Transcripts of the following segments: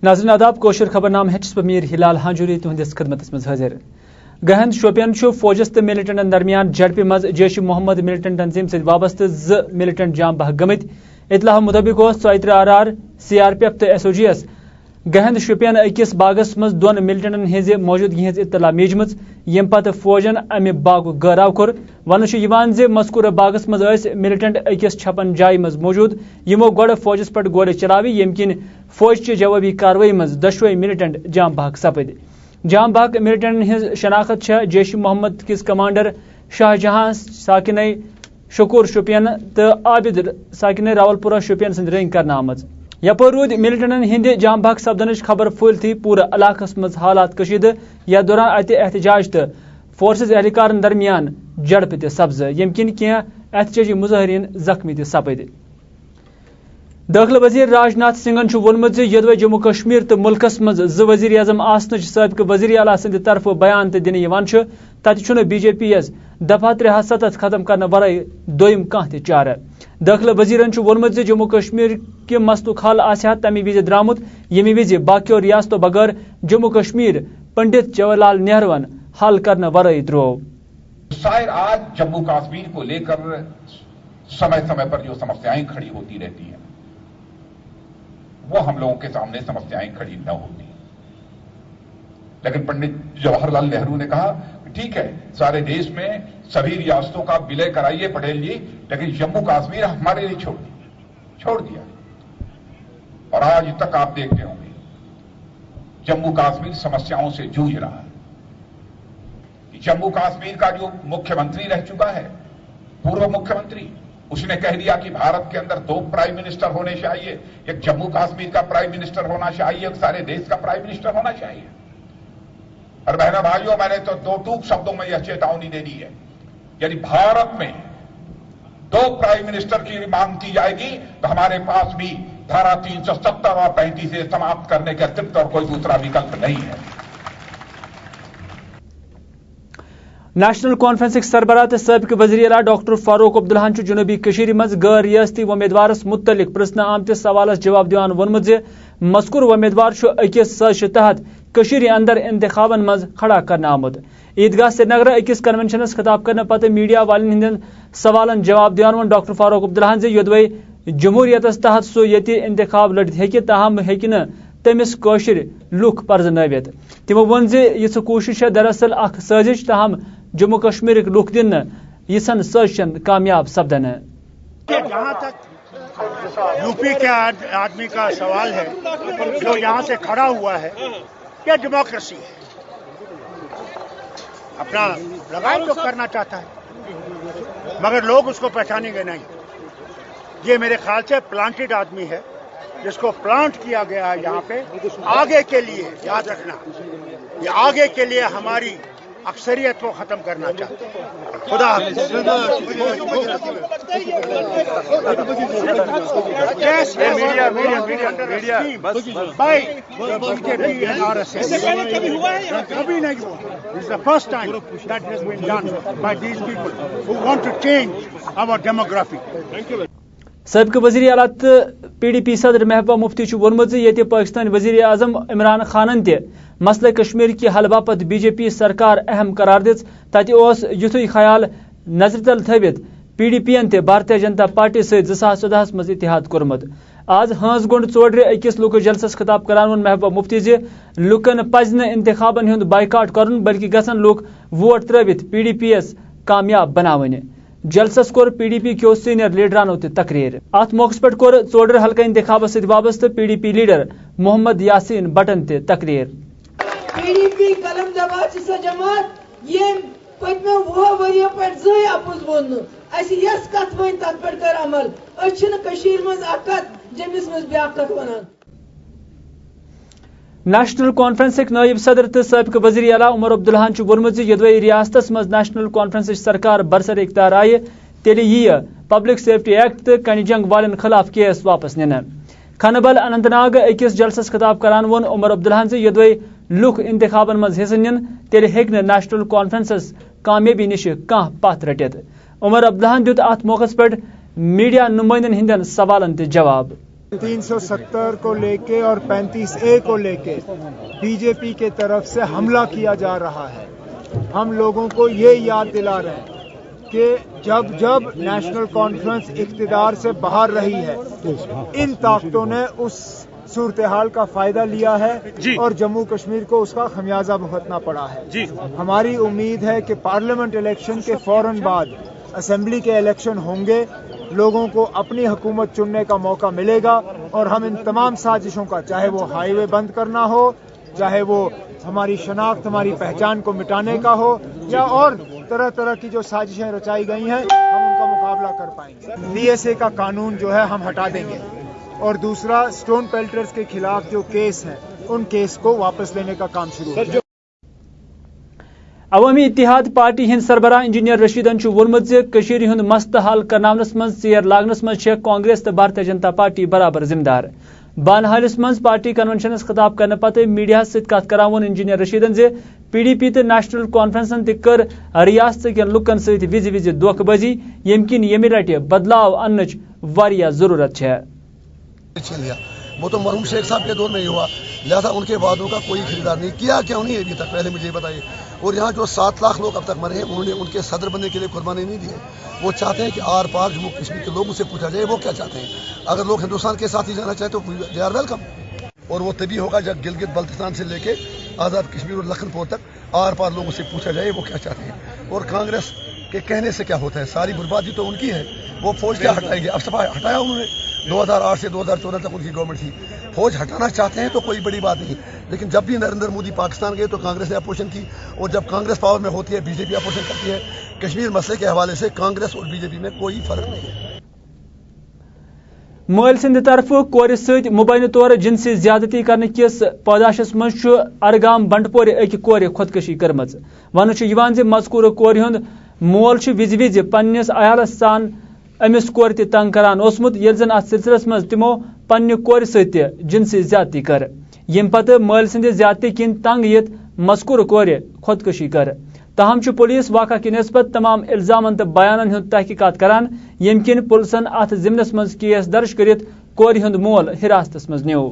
ناظرین آداب کوشر خبرنامہ ہیچس پمیر ہلال ہانجوری تہندس خدمتس مز حاضر گہند شوپین فوجس تو ملٹنٹن درمیان جھڑپہ مز جیش محمد ملٹنٹ تنظیم ست وابستہ ملٹنٹ جام بہ گمت اطلاع مطابق ژۄیترہ RR CRPF تو SOGS گہند شوپین اکس باغس مز دون ملٹنٹن ہز موجودگی ہز اطلاع میجم یم پتہ فوجن امہ باغ گراو کور ون مذکورہ باغس مز ملٹنٹ اکس چھپن جائے مز موجود یمو گوڑ فوجس پہ گولہ چلاوی یم کن فوج چہ جوابی کاروی مز دشوے ملٹنٹ جام بحق سپد جام بحق ملٹنٹن ہز شناخت جیش محمد کس کمانڈر شاہ جہاں ساکن شکور شوپین تو عابد ساکن راولپورہ شوپین سند رنگ کرنا آمت یپور رود ملٹنٹن ہند جام بحق سپدنچ خبر پھول تھی پورہ علاقس مز حالات کشیدہ یا دوران ات احتجاج تو فورسز اہلکارن درمیان جڑپ تہ سپز یم کن کی احتجاجی مظاہرین زخمی تہ سپد داخلہ وزیر راج ناتھ سنگھن وونمت یدوے جموں کشمیر تو ملکس مز وزیر اعظم آسنچ سابقہ وزیر اعلیٰ سند طرف بیان تہ دن یوان تتہ چھُنہٕ BJP یس دفعہ 370 ختم کرنے ورائے دویم کانٛہہ تہ چارہ داخلہ وزیرن وونمت جموں کشمیر کہ مسلک حل آسہ تمہ وز درامت یمہ وز باقیو ریاستوں بغیر جموں کشمیر پنڈت جواہر لال نہروون حل کرنے ورائے درو آج جموں کشمیر کو لے کر سمے سمے پر جو سمسیائیں کھڑی ہوتی رہتی ہیں وہ ہم لوگوں کے سامنے سمسیائیں کھڑی نہ ہوتی، لیکن پنڈت جواہر لال نہرو نے کہا ٹھیک ہے سارے دیش میں سبھی ریاستوں کا ولے کرائیے پٹیل جی، لیکن جموں کشمیر ہمارے لیے چھوڑ دیا اور آج تک آپ دیکھتے ہوں گے جموں کشمیر سمسیاؤں سے جوجھ رہا ہے۔ جموں کشمیر کا جو مکھیہ منتری رہ چکا ہے، پورو مکھیہ منتری، اس نے کہہ دیا کہ بھارت کے اندر 2 پرائم منسٹر ہونے چاہیے، ایک جموں کشمیر کا پرائم منسٹر ہونا چاہیے، ایک سارے دیش کا پرائم منسٹر ہونا چاہیے۔ اور بہنوں بھائیوں، میں نے تو 2 ٹوک شبدوں میں یہ چیتاونی دے دی ہے، یعنی بھارت میں 2 پرائم منسٹر کی مانگ کی جائے گی تو ہمارے پاس بھی دھارا 370 اور 35 سے سماپت کرنے کے اترکت اور کوئی دوسرا وکلپ نہیں ہے۔ نیشنل کانفرنس سربراہ تو سابق وزیر اعلیٰ ڈاکٹر فاروق عبداللہ جنوبی کشیر مز غیر ریاستی امیدوارس متعلق پرسنہ آمتس سوالس جواب دیوان وونمت مذکور امیدوار اکس سازش تحت کشیر اندر انتخابن مز کھڑا کرنا آمت۔ عیدگاہ سری نگر اکس کنونشنس خطاب کرنے پتہ میڈیا والن ہند سوالن جواب دیوان ون ڈاکٹر فاروق عبداللہ یدوے جمہوریتس تحت سہ یت انتخاب لڑت ہیکہ تاہم ہیکہ نہ تمس کوشر لوک پرزنوت۔ تمو وون یہ کوشش دراصل اخ سازش تاہم جموں کشمیر لوک دن یہ سازشن کامیاب سپدن۔ جہاں تک یوپی کے آدمی کا سوال ہے جو یہاں سے کھڑا ہوا ہے، یہ ڈیموکریسی ہے، اپنا لگائیں جو کرنا چاہتا ہے، مگر لوگ اس کو پہچانیں گے نہیں۔ یہ میرے خیال سے پلانٹڈ آدمی ہے جس کو پلانٹ کیا گیا ہے یہاں پہ آگے کے لیے، یاد رکھنا یہ آگے کے لیے ہماری اکثریت کو ختم کرنا چاہتے ہیں۔ خدا کبھی نہیں ہوا۔ This is the first time that has been done by these people who want to change our demography. سابق وزیر اعلیٰ تو PDP صدر محبوبہ مفتی وونمت یہ پاکستان وزیر اعظم عمران خانن تہ مسئلہ کشمیر کی حل باپت BJP سرکار اہم قرار دِژ تتہ یتھے خیال نظر تل تھوت PDP ین تہ بھارتیہ جنتا پارٹی ست 2014 مز اتحاد کورمت۔ آج ہنز گونڈ ژوڑرِ اکس لوک جلسس خطاب کران ون محبوبہ مفتی لوکن پزِ نہ انتخابن ہند بائیکاٹ کرن بلکہ گژھن لوک ووٹ ترٲوِتھ PDP یس کامیاب بناونہِ۔ جلسس کور PDP کیو سینئر لیڈرانو تہ تقریر۔ ات موقع پہ کور ژوڑرِ حلقہ انتخابس ست وابستہ PDP لیڈر محمد یاسین بٹن تہ تقریر۔ PDP قلم دبا سہ جماعت یم پتمو 20 ؤریو پہ زٕے اپُز وون اس یس کت ون تت پہ کر عمل۔ أسۍ چھِنہٕ کٔشیٖرِ منٛز اکھ کتھ جمِس منٛز بیاکھ کتھ ونان۔ نیشنل کانفرنس نائب صدر تو سابق وزیر اعلیٰ عمر عبداللہ وونمت یدوے ریاستس مز نیشنل کانفرنس سرکار برسر اقتدار آئے تیل یہ پبلک سیفٹی ایکٹ تو کنہ جنگ والن خلاف کیس واپس نن۔ کھنبل اننت ناگ اکس جلسس خطاب کران وون عمر عبداللہ یدوے لوک انتخابن مز حصہ نن تیل ہیک نیشنل کانفرنسس کامیابی نش کھانا پتھ رٹت۔ عمر عبداللہ دیت ات موقع پہ میڈیا نمائندن ہندین سوالن تہ جواب۔ 370 को लेके और 35A को लेके बीजेपी के तरफ से हमला किया जा रहा है। हम लोगों को ये याद दिला रहे हैं कि जब जब नेशनल कॉन्फ्रेंस इख्तिदार से बाहर रही है, इन ताकतों ने उस सूरत हाल का फायदा लिया है और जम्मू कश्मीर को उसका खमियाजा भुगतना पड़ा है। हमारी उम्मीद है कि पार्लियामेंट इलेक्शन के फौरन बाद असेंबली के इलेक्शन होंगे, लोगों को अपनी हुकूमत चुनने का मौका मिलेगा और हम इन तमाम साजिशों का, चाहे वो हाईवे बंद करना हो, चाहे वो हमारी शनाख्त, हमारी पहचान को मिटाने का हो, या और तरह तरह की जो साजिशें रचाई गई हैं, हम उनका मुकाबला कर पाएंगे। PSA का कानून जो है हम हटा देंगे और दूसरा स्टोन पेल्टर्स के खिलाफ जो केस हैं उन केस को वापस लेने का काम शुरू है। अवामी इत्तेहाद पार्टी हिंद सरबराह इंजीनियर रशीदन वोनमुत ज़ हुंद मसला हल करनावनस मज ेर लागनस मज कांग्रेस तो भारतीय जनता पार्टी बराबर जिम्मेदार। बानहालिस मज पार्टी कन्वेंशनस खिताब करने पते मीडिया सत कथ करान वोन इंजीनियर रशीदन ज़ PDP तो नेशनल कॉन्फ्रेंसन तक रियासत कन लुकन सत विज विज धोखबाजी यम किन यमि रटि बदलाव अन्नच वारिया जरूरत है। वो तो मरहूम शेख साहब के दौर में ही हुआ, लिहाजा उनके वादों का कोई खरीदार नहीं किया, क्यों नहीं अभी तक, पहले मुझे बताइए। और यहाँ जो 7 लाख लोग अब तक मरे हैं, उन्होंने उनके सदर बनने के लिए कुर्बानी नहीं दी है। वो चाहते हैं कि आर पार जम्मू कश्मीर के लोगों से पूछा जाए वो क्या चाहते हैं। अगर लोग हिंदुस्तान के साथ ही जाना चाहते तो दे आर वेलकम। और वो तभी होगा जब गिलगित बल्तिस्तान से लेके आज़ाद कश्मीर और लखनपुर तक आर पार लोगों से पूछा जाए वो क्या चाहते हैं। और कांग्रेस के कहने से क्या होता है, सारी बर्बादी तो उनकी है। वो फौज क्या हटाएंगे, अब सफा हटाया उन्होंने, 2008 से 2014 तक उनकी गवर्नमेंट थी। फौज हटाना चाहते हैं तो कोई बड़ी बात नहीं, लेकिन जब भी नरेंद्र मोदी पाकिस्तान गए तो कांग्रेस ने अपोजिशन की, और जब कांग्रेस पावर में होती है बीजेपी अपोजिशन करती है। कश्मीर मसले के हवाले से कांग्रेस और बीजेपी में कोई फर्क नहीं है। मल सिंध तरफ कोर सत मुबैना तौर जिनसी ज्यादती करने किस पौदाशस मज अरगाम बंडपोर अक कोर खुदकशी कर्म। वन मजकूर कोर हुंद मोल विज विज पन्निस अयालस सान अमिस कोर तंग करान ओसमुत, येल जन अत सिलसिलस मज तिमो पन्ने कोर सत जिनसी ज्यादती कर। यम पते मल सिंध ज्यादती किन तंग यत मजकूर कोर खुदकशी कर। ताहम पुलिस वाक़ा की निस्बत तमाम इल्जामन तो बयान हुंद तहकीकात करान, यम किन पुलिसन अत जिमनस मज केस दर्ज करित कोर हुंद मोल हिरासतस मज न्यू।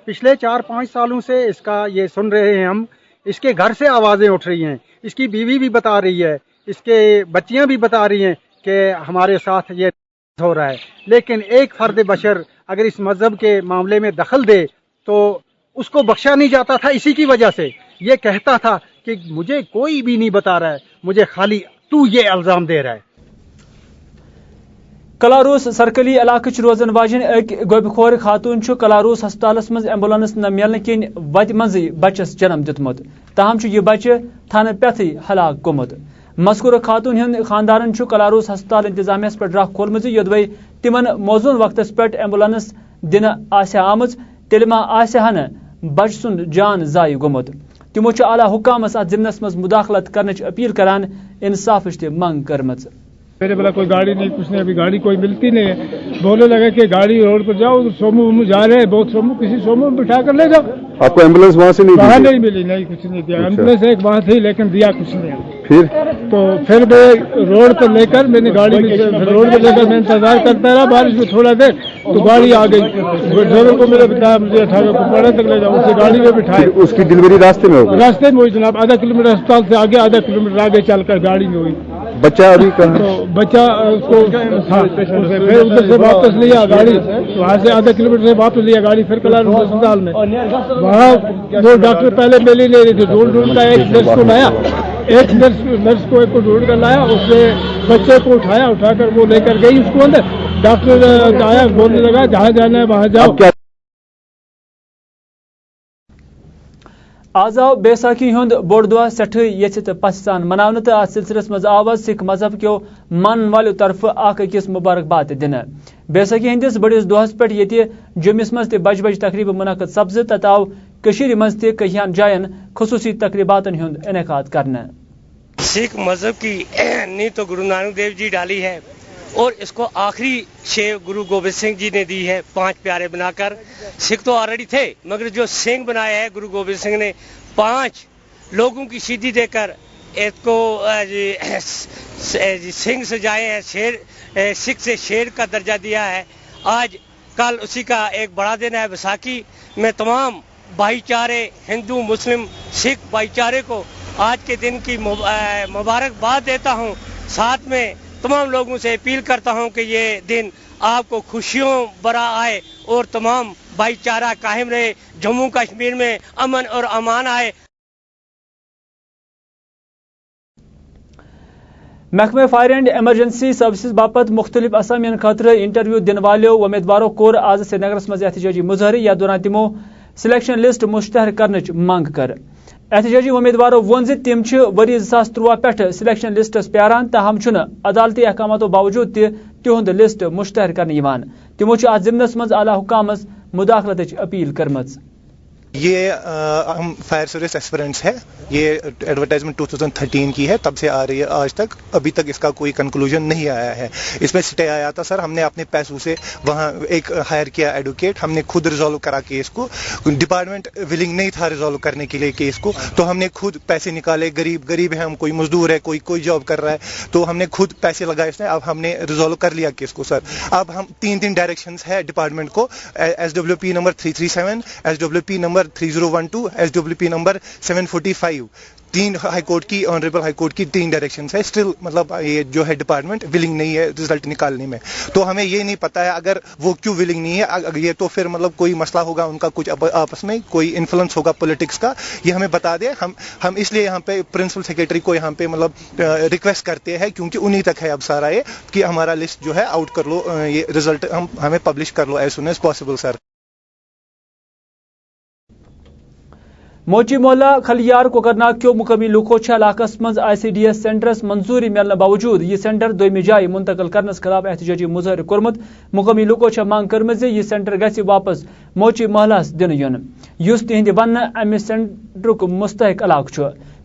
पिछले 4-5 सालों से इसका ये सुन रहे हैं हम, इसके घर से आवाज़ें उठ रही हैं, इसकी बीवी भी बता रही है, इसके बच्चियां भी बता रही हैं कि हमारे साथ ये हो रहा है। लेकिन एक फर्द बशर अगर इस मजहब के मामले में दखल दे तो उसको बख्शा नहीं जाता था। इसी की वजह से ये कहता था कि मुझे कोई भी नहीं बता रहा है, मुझे खाली तू ये इल्ज़ाम दे रहा है। कलारूस सरकली इलाके रोजन वाजन अक गोबखोर खातून कलारूस हस्पतालस मज एम्बुलेंस न मिलने किन वत मज बचस जन्म दितमुत, ताहम यह बच्चे थाना पे हलाक गोमुत। मजकूर खातून हंद खानदारन कलारूस हस्पताल इंतजामिया पे राह खोलम योदवे तिमन मौजून वक्त पे एम्बुलेंस दिन आम तेल मा आन बच सुंद जान जाय गोमुत। तिमो आला हुकामस अत जिमनस मज मुदाखलत करने अपील करान इंसाफ मंग करम। मेरे बोला कोई गाड़ी नहीं, कुछ नहीं, अभी गाड़ी कोई मिलती नहीं है। बोलने लगे कि गाड़ी रोड पर जाओ, सोमू वोमू जा रहे हैं, बहुत सोमू, किसी सोमू में बिठा कर ले जाओ। आपको एम्बुलेंस वहाँ से नहीं मिली? नहीं, कुछ नहीं दिया। एम्बुलेंस एक वहाँ थी लेकिन दिया कुछ नहीं। फिर मैं रोड पर लेकर मैंने गाड़ी में रोड पर लेकर मैं इंतजार करता रहा, बारिश में थोड़ा देर तो गाड़ी आ गई। ड्राइवर को मैंने बताया मुझे 18 को पड़ा तक ले जाओ, उसे गाड़ी में बिठाए। उसकी डिलीवरी रास्ते में हुई? रास्ते में हुई जनाब, आधा किलोमीटर अस्पताल से आगे, आधा किलोमीटर आगे चलकर गाड़ी में हुई। बच्चा अभी कहाँ? तो बच्चा उसको था, फिर उधर से वापस लिया गाड़ी, वहाँ से आधा किलोमीटर से वापस लिया गाड़ी, फिर कलारूस अस्पताल में। वहाँ वो डॉक्टर पहले मिल ही नहीं रहे थे, ढूंढ का एक नर्स को लाया, एक नर्स को एक को ढूंढ कर लाया, उसने बच्चे को उठाया, उठाकर वो लेकर गई उसको अंदर। डॉक्टर आया, बोलने लगा जहाँ जाना है वहाँ जाओ। आज आव बैसाखी हुंद बोड़ दुआ सठ यचित पसान मनावन तो अत सिलसिलस मज आव सिख मजहब क्यों मान वालों तरफ अकिस मुबारकबाद दिन। बैसाखी हंदिस बड़िस दोहस पे ये जम्मिस मज बज बज तकरीब मुनक़द सब्ज तत आव कशीर मज कहियान जायन खुसूसी तकरीबातन हुंद इनेकाद करने। सिख मजहब की नींव तो गुरु नानक देव जी डाली है और इसको आखिरी शेर गुरु गोबिंद सिंह जी ने दी है 5 प्यारे बनाकर। सिख तो ऑलरेडी थे मगर जो सिंह बनाया है गुरु गोबिंद सिंह ने 5 लोगों की शहीदी देकर इसको सिंह सजाए हैं, शेर सिख से शेर का दर्जा दिया है। आज कल उसी का एक बड़ा दिन है बैसाखी। मैं तमाम भाईचारे हिंदू मुस्लिम सिख भाईचारे को आज के दिन की मुबारकबाद देता हूं। साथ में तमाम लोगों से अपील करता हूं कि ये दिन आपको खुशियों भरा आए और तमाम भाईचारा कायम रहे, जम्मू कश्मीर में अमन और अमान आए। महकमे फायर एंड एमरजेंसी सर्विसेज बापत मुख्तलिफ असामियन खतर इंटरव्यू दिन वालों उम्मीदवारों कोर आज श्रीनगरस मज एहतजाजी मुजाहरे, या दौरान तिमो सिलेक्शन लिस्ट मुश्तहर करनच मांग कर। एहतजाजी उम्मीदवारों वोन ज तिम वरी 2013 पे सिलेक्शन लिस्टस प्यारान, ताहम अदालती अहकामातों बावजूद तिहुंद लिस्ट मुश्तहर करने। तिमो अत जिमनस मज आला हुकामस मुदाखलत अपील करमच। ये हम फायर सर्विस एस्पिरेंट्स है, ये एडवर्टाइजमेंट 2013 की है, तब से आ रही है आज तक, अभी तक इसका कोई कंक्लूजन नहीं आया है। इसमें स्टे आया था सर, हमने अपने पैसों से वहाँ एक हायर किया एडवोकेट, हमने खुद रिजॉल्व करा केस को। डिपार्टमेंट विलिंग नहीं था रिजॉल्व करने के लिए केस को, तो हमने खुद पैसे निकाले। गरीब है हम, कोई मजदूर है, कोई जॉब कर रहा है, तो हमने खुद पैसे लगाए इसमें। अब हमने रिजॉल्व कर लिया केस को सर। अब हम 3 डायरेक्शंस है डिपार्टमेंट को, SWP number 337, SWP number 3012, SWP number 745, 3 high court की, ऑनरेबल हाईकोर्ट की 3 डायरेक्शंस है। स्टिल मतलब ये जो है डिपार्टमेंट विलिंग नहीं है रिजल्ट निकालने में। तो हमें ये नहीं पता है अगर वो क्यों विलिंग नहीं है, ये तो फिर मतलब कोई मसला होगा उनका, कुछ आपस में कोई इन्फ्लुएंस होगा पॉलिटिक्स का, ये हमें बता दे। हम इसलिए यहाँ पे प्रिंसिपल सेक्रेटरी को यहाँ पे मतलब रिक्वेस्ट करते हैं, क्योंकि उन्हीं तक है अब सारा ये, कि हमारा लिस्ट जो है आउट कर लो, ये रिजल्ट हमें पब्लिश कर लो as soon as possible sir. मोची मोहल्ला खलियार कोकरनाग क्यों मुकामी लुको इलाकस मज ICDS सेंटरस मंजूरी मिलने बावजूद यह सेंटर दोयमी जाय मुंतकल करने खिलाफ एहतजाजी मुजाहरे कोरमुत। मुकामी लुको मांग कर्म यह सेंटर गि वापस मोची मोहल्लास दिन युन, युस तिहंद वन अमि सेंटरुक मुस्तहिक इलाक।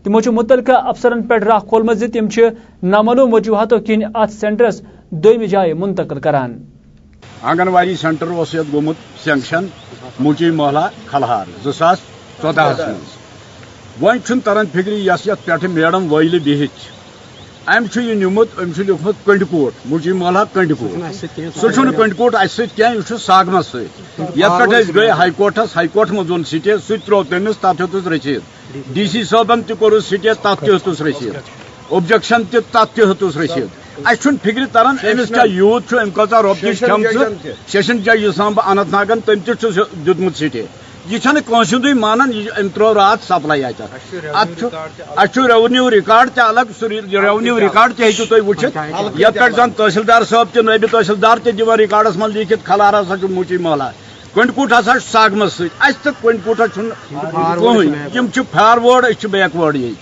तिमो मुतलका अफसरन पे राह खोलमत तिम नामालूम वजूहातों किन अत सेंटरस दोयमी जाय मुंतकल करान। आंगनवाड़ी सेंटर गोमुत सेंक्शन मोची मोहल्ला खलहार 2014 वन तरन फिक्र यस पे मैडम वैल बिहित अम नुमुत लिखमुत कंडकोट मुजी मोहल्ला कंडकोट सह कंडकोट अस सह सागमस पे गए हाईकोर्टस हाईकोर्ट मजोन स्टे सह त्रो तमिस तथ हेतुस रसीद DC साहबन तोर स्टे तथ हेतुस रसीद ऑब्जेक्शन तथ हेतुस रसीद। अस फिक्र तरन अमिस क्या यूथ अम कचा रोपये सेशन जज इस्लाम अनंत नागन तम तुतमुत स्टे यह कंसुंदे मानन अम त्रो रात सप्लाई अत रेवन्यू रिकॉर्ड ते अलग रेवन्यू रिकॉर्ड ते वुचित ये जन तहसीलदार साहब ते नैब तहसीलदार ते दिवान रिकॉर्डस मन लिखित खलार हसा मोची मोहल्ला कंडकोट हसा सागमस सत कंडकोट कहीं फॉरवर्ड बैकवर्ड ये।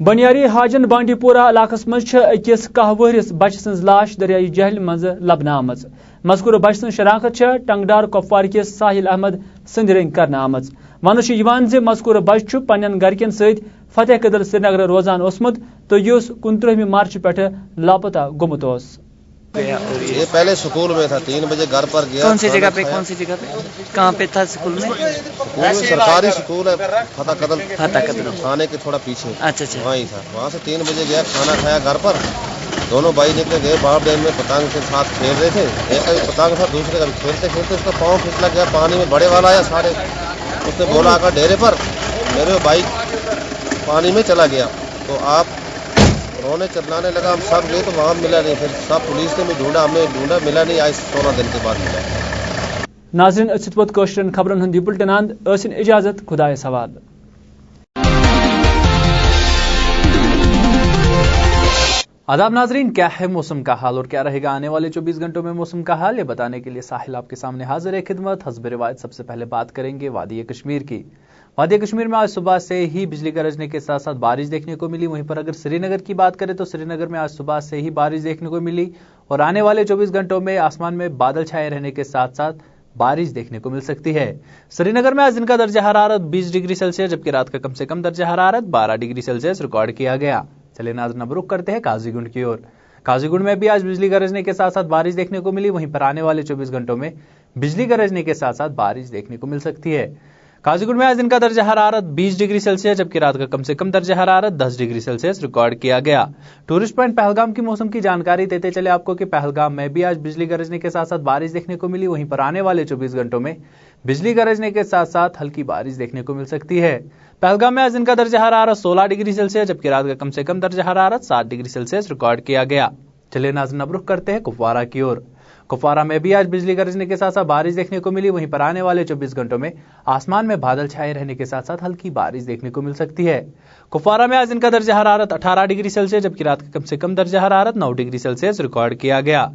बनियारी हाजन बांडीपोरा इलाकस मज अकिस 10 वहरिस बच सज लाश दरियाई जहल मज लबन आमज। मजकूर बच सज शनाख्त टंगडार कुपवार किस साहिल अहमद सद रंग कर आमज। वन मजकूर बच पन्न गरकन सत फतेह कदल श्रीनगर रोजान ओसमुत तो युस 19 मार्च पे लापता गुमुत। ये पहले स्कूल में था, 3 बजे घर पर गया। कौन सी जगह पे कहाँ पे था स्कूल में? सरकारी स्कूल है फतेह कदल थाने के थोड़ा पीछे। अच्छा वहीं था। वहाँ से 3 बजे गया, खाना खाया घर पर। दोनों भाई निकले गए बाहर डैम में, पतंग के साथ खेल रहे थे। एक का पतंग था, दूसरे का खेलते खेलते उसका पाँव फिसला गया पानी में। बड़े वाला आया सारे, उसने बोला आकर डेरे पर, मेरे बाइक पानी में चला गया। तो आप रोने चिल्लाने लगा, हम सब गए तो वहाँ मिला नहीं। फिर सब पुलिस ने भी ढूंढा, हमने ढूंढा, मिला नहीं। आज 16 दिन के बाद मिला। नाज़रीन खबरन हुंद बुलेटिन अंद इजाजत, खुदाए सवाल। आदाब नाजरीन, क्या है मौसम का हाल और क्या रहेगा आने वाले 24 घंटों में मौसम का हाल, ये बताने के लिए साहिल आपके सामने हाजिर है खिदमत। हस्ब रिवायत सबसे पहले बात करेंगे वादी कश्मीर की। वादी कश्मीर में आज सुबह से ही बिजली गरजने के साथ साथ बारिश देखने को मिली। वहीं पर अगर श्रीनगर की बात करें तो श्रीनगर में आज सुबह से ही बारिश देखने को मिली और आने वाले 24 घंटों में आसमान में बादल छाए रहने के साथ साथ बारिश देखने को मिल सकती है। श्रीनगर में आज दिन का दर्जा हरारत 20 डिग्री सेल्सियस जबकि रात का कम से कम दर्जा हरारत 12 डिग्री सेल्सियस रिकॉर्ड किया गया। चले नाज़रीन अब रुख करते हैं काजीगुंड की ओर। काजीगुंड में भी आज बिजली गरजने के साथ साथ बारिश देखने को मिली। वहीं पर आने वाले 24 घंटों में बिजली गरजने के साथ साथ बारिश देखने को मिल सकती है। काजीगुंड में आज दिन का दर्जा हरारत 20 डिग्री सेल्सियस जबकि रात का कम से कम दर्जा हरारत 10 डिग्री सेल्सियस रिकॉर्ड किया गया। टूरिस्ट पॉइंट पहलगाम की मौसम की जानकारी देते चले आपको कि पहलगाम में भी आज बिजली गरजने के साथ साथ बारिश देखने को मिली। वहीं पर आने वाले 24 घंटों में बिजली गरजने के साथ साथ हल्की बारिश देखने को मिल सकती है। पहलगाम में आज दिन का दर्जा हरारत 16 डिग्री सेल्सियस जबकि रात का कम से कम दर्जा हरारत 7 डिग्री सेल्सियस रिकॉर्ड किया गया। चलिए नाज़रीन अब रुख करते हैं कुपवारा की ओर। कुपवारा में भी आज बिजली गरजने के साथ साथ बारिश देखने को मिली। वहीं पर आने वाले 24 घंटों में आसमान में बादल छाए रहने के साथ साथ हल्की बारिश देखने को मिल सकती है। कुपवारा में आज दिन का दर्जा हरारत 18 डिग्री सेल्सियस जबकि रात का कम से कम दर्जा हरारत 9 डिग्री सेल्सियस रिकॉर्ड किया गया।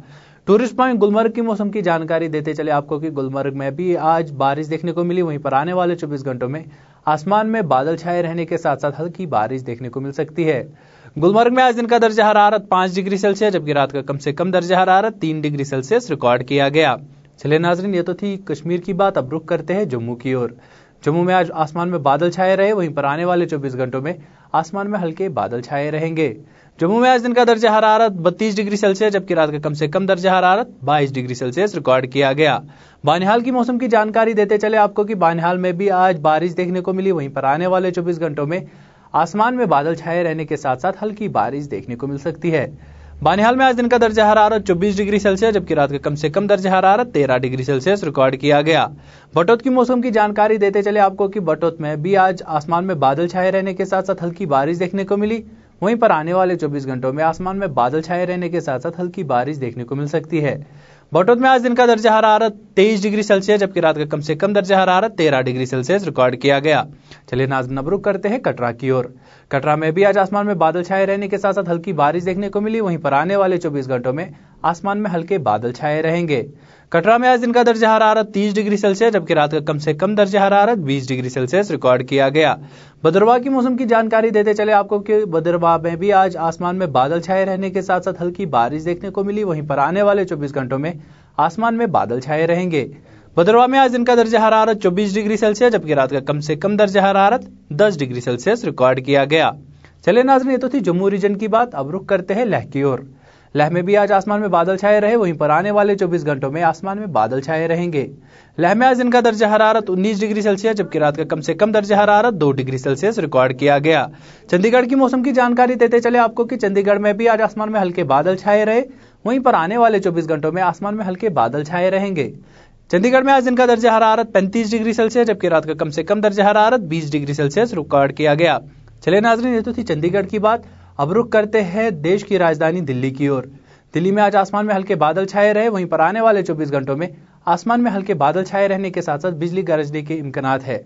टूरिस्ट पॉइंट गुलमर्ग की मौसम की जानकारी देते चले आपको कि गुलमर्ग में भी आज बारिश देखने को मिली। वहीं पर आने वाले 24 घंटों में आसमान में बादल छाए रहने के साथ साथ हल्की बारिश देखने को मिल सकती है। गुलमर्ग में आज दिन का दर्जा हरारत 5 डिग्री सेल्सियस जबकि रात का कम से कम दर्जा हरारत 3 डिग्री सेल्सियस रिकॉर्ड किया गया। चलिए नाजरीन ये तो थी कश्मीर की बात, अब रुख करते हैं जम्मू की ओर। जम्मू में आज आसमान में बादल छाए रहे। वहीं पर आने वाले 24 घंटों में आसमान में हल्के बादल छाए रहेंगे। जम्मू में आज दिन का दर्जा हरारत 32 डिग्री सेल्सियस जबकि रात का कम से कम दर्जा हरारत 22 डिग्री सेल्सियस रिकॉर्ड किया गया। बानिहाल की मौसम की जानकारी देते चले आपको कि बानिहाल में भी आज बारिश देखने को मिली। वहीं पर आने वाले 24 घंटों में आसमान में बादल छाए रहने के साथ साथ हल्की बारिश देखने को मिल सकती है। बानिहाल में आज दिन का दर्जा हरारत 24 डिग्री सेल्सियस जबकि रात का कम से कम दर्जा हरारत 13 डिग्री सेल्सियस रिकॉर्ड किया गया। बटोत की मौसम की जानकारी देते चले आपको कि बटोत में भी आज आसमान में बादल छाए रहने के साथ साथ हल्की बारिश देखने को मिली। वहीं पर आने वाले 24 घंटों में आसमान में बादल छाए रहने के साथ साथ हल्की बारिश देखने को मिल सकती है। बटोत में आज दिन का दर्जा हरारत 23 डिग्री सेल्सियस जबकि रात का कम से कम दर्जा हरारत 13 डिग्री सेल्सियस रिकॉर्ड किया गया। चलिए नाज़रीन अब रुख करते हैं कटरा की ओर। कटरा में भी आज आसमान में बादल छाए रहने के साथ साथ हल्की बारिश देखने को मिली। वहीं पर आने वाले 24 घंटों में आसमान में हल्के बादल छाए रहेंगे। कटरा में आज दिन का दर्जा हरारत 30 डिग्री सेल्सियस जबकि रात का कम से कम दर्जा हरारत 20 डिग्री सेल्सियस रिकॉर्ड किया गया। भद्रवाह की मौसम की जानकारी देते चले आपको कि भद्रवाह में भी आज आसमान में बादल छाए रहने के साथ साथ हल्की बारिश देखने को मिली। वहीं पर आने वाले 24 घंटों में आसमान में बादल छाए रहेंगे। भद्रवाह में आज दिन का दर्जा हरारत 24 डिग्री सेल्सियस जबकि रात का कम से कम दर्जा हरारत 10 डिग्री सेल्सियस रिकॉर्ड किया गया। चले नाज़रीन ये तो थी जम्मू रीजन की बात, अब रुख करते हैं लेह की ओर। लेह में भी आज आसमान में बादल छाए रहे। वहीं पर आने वाले 24 घंटों में आसमान में बादल छाए रहेंगे। लेह में आज दिन का दर्जा हरारत 19 डिग्री सेल्सियस जबकि रात का कम से कम दर्जा हरारत 2 डिग्री सेल्सियस रिकॉर्ड किया गया। चंडीगढ़ की मौसम की जानकारी देते चले आपको कि चंडीगढ़ में भी आज आसमान में हल्के बादल छाए रहे। वहीं पर आने वाले 24 घंटों में आसमान में हल्के बादल छाए रहेंगे। चंडीगढ़ में आज दिन का दर्जा हरारत 35 डिग्री सेल्सियस जबकि रात का कम से कम दर्जा हरारत 20 डिग्री सेल्सियस रिकॉर्ड किया गया। चले नाज़रीन ये तो थी चंडीगढ़ की बात, अब रुख करते हैं देश की राजधानी दिल्ली की ओर। दिल्ली में आज आसमान में हल्के बादल छाए रहे। वहीं पर आने वाले 24 घंटों में आसमान में हल्के बादल छाए रहने के साथ साथ बिजली गरजने के इम्कानात है।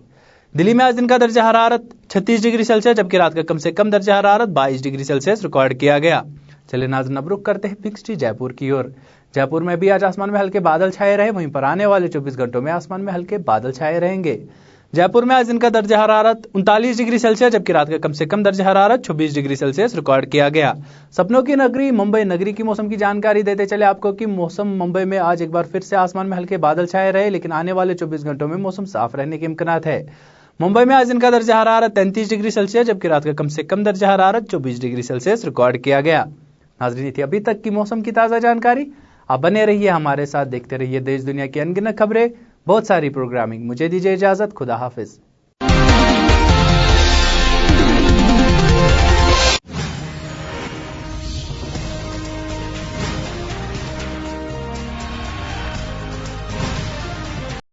दिल्ली में आज दिन का दर्जा हरारत 36 डिग्री सेल्सियस जबकि रात का कम से कम दर्जा हरारत 22 डिग्री सेल्सियस रिकॉर्ड किया गया। चले नाज़रीन अब रुख करते हैं बिग सिटी जयपुर की ओर। जयपुर में भी आज आसमान में हल्के बादल छाए रहे। वहीं पर आने वाले 24 घंटों में आसमान में हल्के बादल छाए रहेंगे। जयपुर में आज दिन का दर्जा हरारत 39 डिग्री सेल्सियस जबकि रात का कम से कम दर्जा हरारत 26 डिग्री सेल्सियस रिकॉर्ड किया गया। सपनों की नगरी मुंबई नगरी की मौसम की जानकारी देते चले आपको कि मौसम मुंबई में आज एक बार फिर से आसमान में हल्के बादल छाए रहे, लेकिन आने वाले 24 घंटों में मौसम साफ रहने के इम्कानात है। मुंबई में आज दिन का दर्जा हरारत 33 डिग्री सेल्सियस जबकि रात का कम से कम दर्जा हरारत 24 डिग्री सेल्सियस रिकॉर्ड किया गया। नाज़रीन थी अभी तक की मौसम की ताज़ा जानकारी। आप बने रहिए हमारे साथ, देखते रहिए देश दुनिया की अनगिनत खबरें, बहुत सारी प्रोग्रामिंग। मुझे दीजिए इजाजत, खुदा हाफिज।